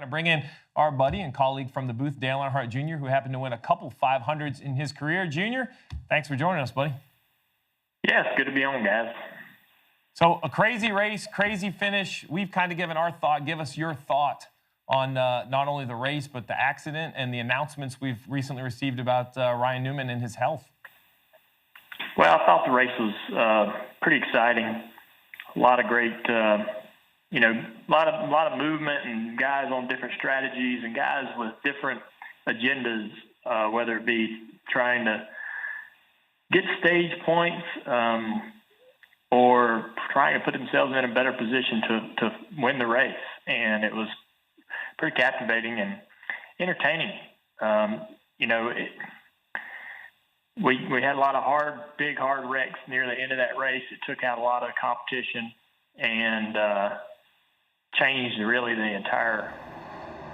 going to bring in our buddy and colleague from the booth, Dale Earnhardt Jr., who happened to win a couple 500s in his career. Junior, thanks for joining us, buddy. Yeah, it's good to be on, guys. So a crazy race, crazy finish. We've kind of given our thought. Give us your thought on not only the race, but the accident and the announcements we've recently received about Ryan Newman and his health. Well, I thought the race was pretty exciting. A lot of great, a lot of movement and guys on different strategies and guys with different agendas, whether it be trying to get stage points or trying to put themselves in a better position to win the race. And it was pretty captivating and entertaining. We had a lot of big hard wrecks near the end of that race. It took out a lot of competition and changed really the entire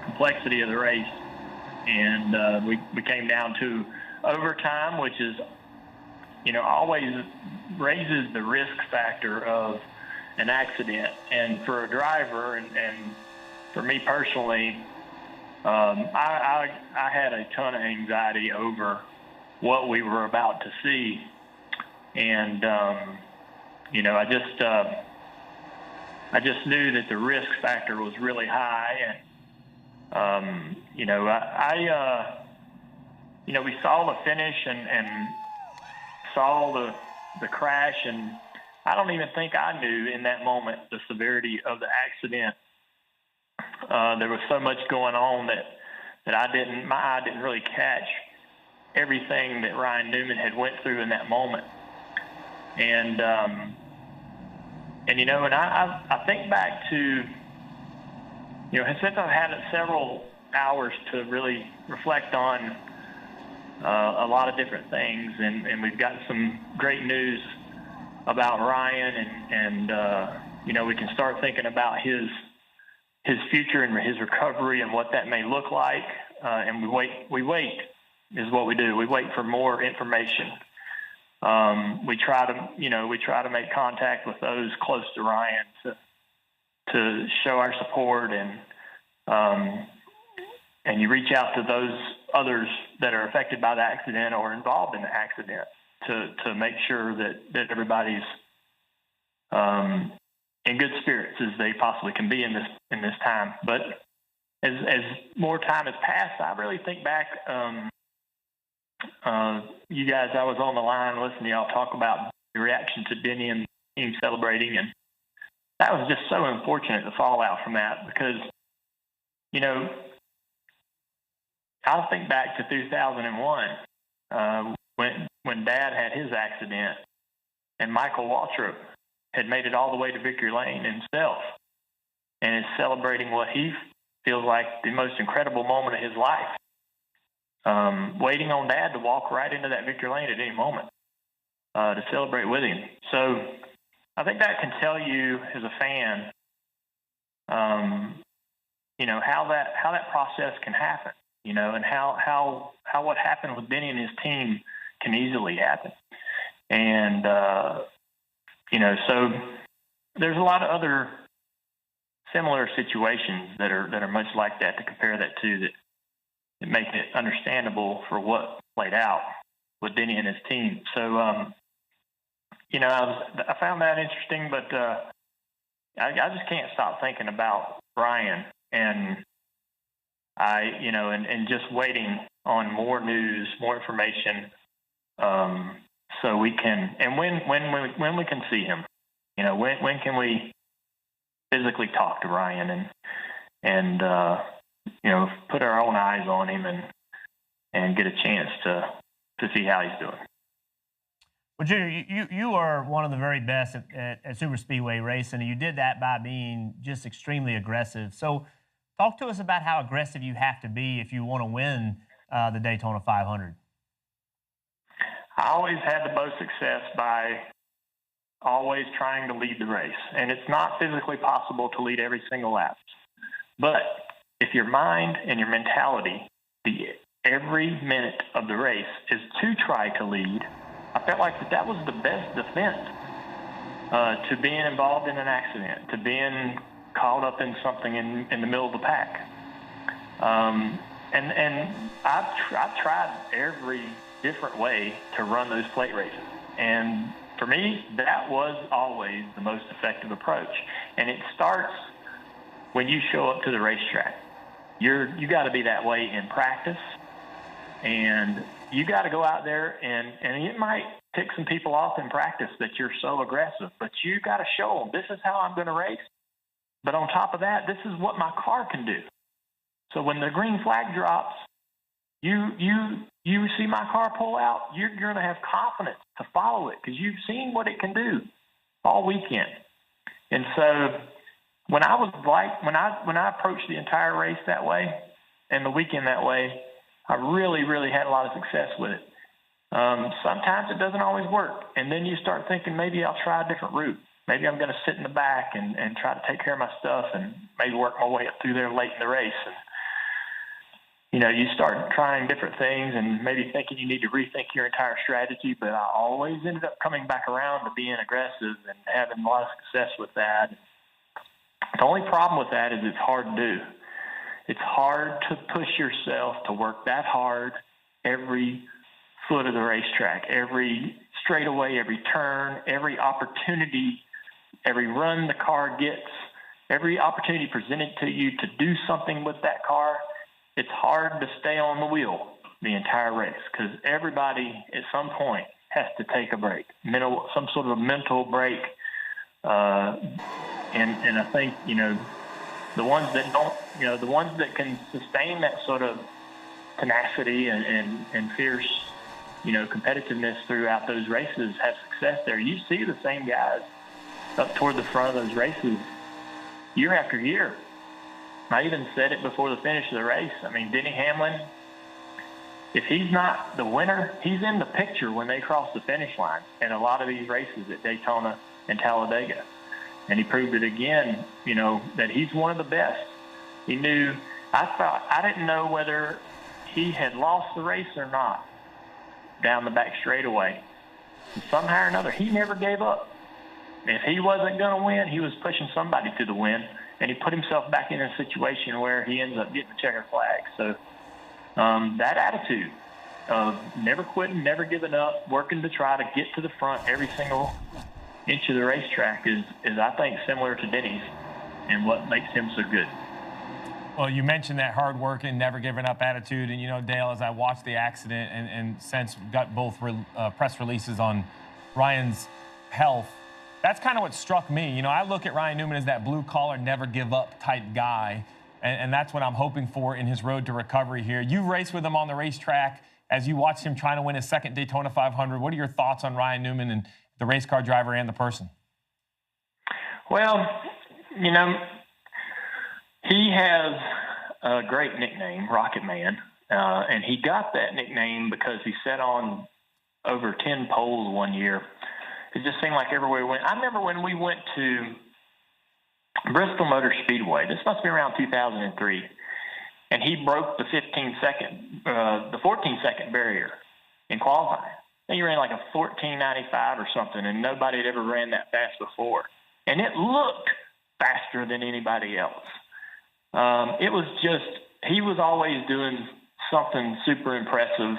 complexity of the race. And we came down to overtime, which is, always raises the risk factor of an accident. And for a driver and for me personally, I had a ton of anxiety over what we were about to see. And, I just knew that the risk factor was really high. And, we saw the finish and saw the crash. And I don't even think I knew in that moment the severity of the accident. There was so much going on that my eye didn't really catch everything that Ryan Newman had went through in that moment. And I think back to, since I've had several hours to really reflect on a lot of different things, and we've got some great news about Ryan, and we can start thinking about his future and his recovery and what that may look like. And we wait is what we do. We wait for more information. We try to make contact with those close to Ryan to show our support, and you reach out to those others that are affected by the accident or involved in the accident to make sure that everybody's in good spirits as they possibly can be in this time. But as more time has passed, I really think back. You guys, I was on the line listening to y'all talk about the reaction to Denny and the team celebrating, and that was just so unfortunate, the fallout from that, because, I think back to 2001 when Dad had his accident, and Michael Waltrip had made it all the way to victory lane himself, and is celebrating what he feels like the most incredible moment of his life. Waiting on Dad to walk right into that victory lane at any moment to celebrate with him. So I think that can tell you as a fan, how that process can happen, and how what happened with Denny and his team can easily happen. And, so there's a lot of other similar situations that are much like that to compare that to that make it understandable for what played out with Denny and his team. So, I found that interesting, but I just can't stop thinking about Ryan, and and just waiting on more news, more information, so we can, and when we can see him, when can we physically talk to Ryan and put our own eyes on him and get a chance to see how he's doing. Well, Junior, you are one of the very best at super speedway racing, and you did that by being just extremely aggressive. So talk to us about how aggressive you have to be if you want to win the Daytona 500. I always had the most success by always trying to lead the race, and it's not physically possible to lead every single lap. But if your mind and your mentality, every minute of the race is to try to lead, I felt like that was the best defense to being involved in an accident, to being caught up in something in the middle of the pack. And I've tried every different way to run those plate races. And for me, that was always the most effective approach. And it starts when you show up to the racetrack. You got to be that way in practice, and you got to go out there and it might tick some people off in practice that you're so aggressive, but you got to show them, this is how I'm going to race. But on top of that, this is what my car can do. So when the green flag drops, you see my car pull out, you're going to have confidence to follow it because you've seen what it can do all weekend. And so when I approached the entire race that way and the weekend that way, I really, really had a lot of success with it. Sometimes it doesn't always work. And then you start thinking, maybe I'll try a different route. Maybe I'm going to sit in the back and try to take care of my stuff and maybe work my way up through there late in the race. And, you start trying different things and maybe thinking you need to rethink your entire strategy. But I always ended up coming back around to being aggressive and having a lot of success with that. The only problem with that is it's hard to do. It's hard to push yourself to work that hard every foot of the racetrack, every straightaway, every turn, every opportunity, every run the car gets, every opportunity presented to you to do something with that car. It's hard to stay on the wheel the entire race because everybody at some point has to take a break, some sort of a mental break. And I think, the ones that don't, the ones that can sustain that sort of tenacity and fierce, competitiveness throughout those races have success there. You see the same guys up toward the front of those races year after year. I even said it before the finish of the race. I mean, Denny Hamlin, if he's not the winner, he's in the picture when they cross the finish line in a lot of these races at Daytona and Talladega. And he proved it again, that he's one of the best. He knew, I didn't know whether he had lost the race or not down the back straightaway. And somehow or another, he never gave up. If he wasn't going to win, he was pushing somebody to the win. And he put himself back in a situation where he ends up getting the checkered flag. So that attitude of never quitting, never giving up, working to try to get to the front every single inch of the racetrack is I think, similar to Denny's and what makes him so good. Well, you mentioned that hard working, never giving up attitude. And, Dale, as I watched the accident and since got both press releases on Ryan's health, that's kind of what struck me. I look at Ryan Newman as that blue-collar, never-give-up type guy, and that's what I'm hoping for in his road to recovery here. You raced with him on the racetrack as you watched him trying to win his second Daytona 500. What are your thoughts on Ryan Newman and the race car driver and the person? Well, he has a great nickname, Rocket Man, and he got that nickname because he sat on over 10 poles one year. It just seemed like everywhere we went. I remember when we went to Bristol Motor Speedway. This must be around 2003, and he broke the 14-second barrier in qualifying. I think he ran like a 14.95 or something, and nobody had ever ran that fast before. And it looked faster than anybody else. It was just, he was always doing something super impressive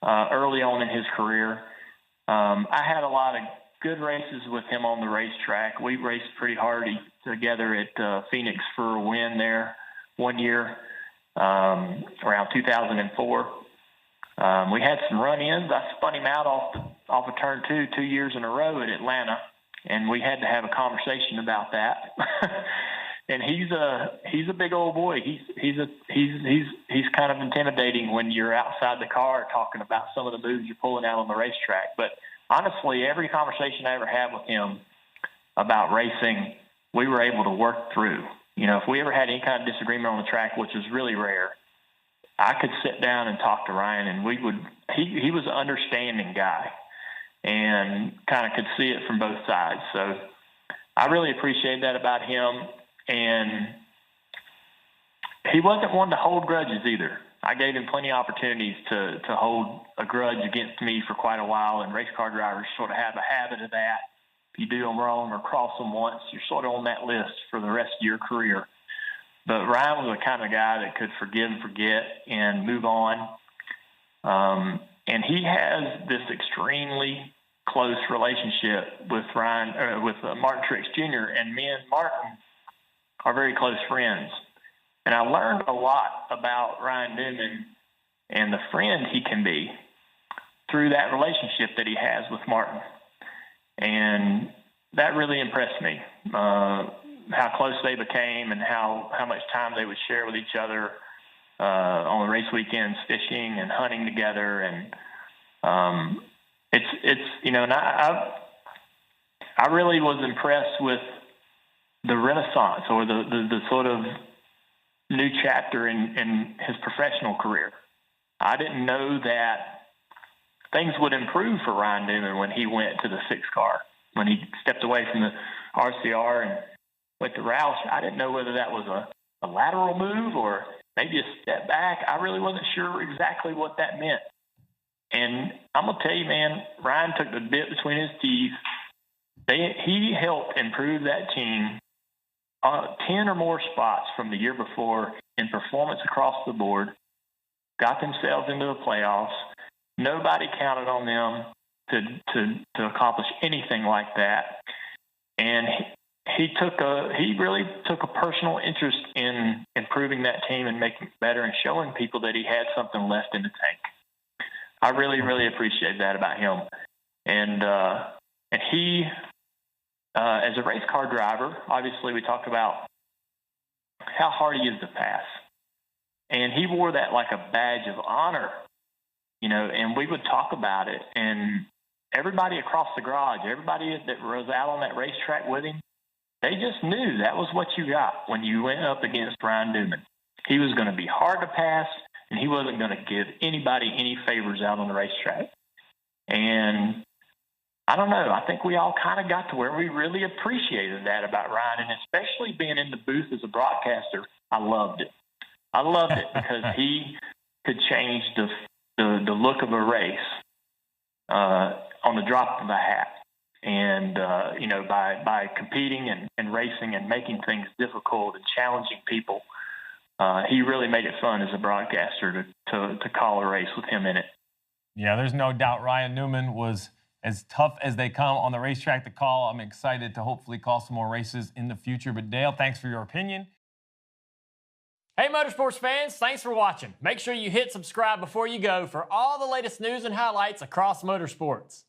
early on in his career. I had a lot of good races with him on the racetrack. We raced pretty hard together at Phoenix for a win there one year around 2004. We had some run-ins. I spun him out off of turn 2 years in a row at Atlanta, and we had to have a conversation about that. And he's a big old boy. He's kind of intimidating when you're outside the car talking about some of the moves you're pulling out on the racetrack. But honestly, every conversation I ever had with him about racing, we were able to work through. If we ever had any kind of disagreement on the track, which is really rare, I could sit down and talk to Ryan, and he was an understanding guy and kind of could see it from both sides. So I really appreciate that about him. And he wasn't one to hold grudges either. I gave him plenty of opportunities to hold a grudge against me for quite a while, and race car drivers sort of have a habit of that. If you do them wrong or cross them once, you're sort of on that list for the rest of your career. But Ryan was the kind of guy that could forgive and forget and move on. And he has this extremely close relationship with Martin Truex Jr. And me and Martin are very close friends. And I learned a lot about Ryan Newman and the friend he can be through that relationship that he has with Martin. And that really impressed me, how close they became and how much time they would share with each other on the race weekends, fishing and hunting together. And it's you know, and I really was impressed with the renaissance or the sort of new chapter in his professional career. I didn't know that things would improve for Ryan Newman when he went to the 6 car, when he stepped away from the RCR and went to Roush. I didn't know whether that was a lateral move or maybe a step back. I really wasn't sure exactly what that meant. And I'm going to tell you, man, Ryan took the bit between his teeth. He helped improve that team 10 or more spots from the year before in performance across the board, got themselves into the playoffs. Nobody counted on them to accomplish anything like that. And he really took a personal interest in improving that team and making it better and showing people that he had something left in the tank. I really, really appreciate that about him. And he, as a race car driver, obviously we talked about how hard he is to pass. And he wore that like a badge of honor, you know, and we would talk about it. And everybody across the garage, everybody that was out on that racetrack with him, they just knew that was what you got when you went up against Ryan Newman. He was going to be hard to pass, and he wasn't going to give anybody any favors out on the racetrack. And I don't know, I think we all kind of got to where we really appreciated that about Ryan, and especially being in the booth as a broadcaster, I loved it. I loved it because he could change the look of a race on the drop of a hat. And, you know, by competing and racing and making things difficult and challenging people, he really made it fun as a broadcaster to call a race with him in it. Yeah, there's no doubt Ryan Newman was as tough as they come on the racetrack to call. I'm excited to hopefully call some more races in the future. But Dale, thanks for your opinion. Hey, Motorsports fans, thanks for watching. Make sure you hit subscribe before you go for all the latest news and highlights across motorsports.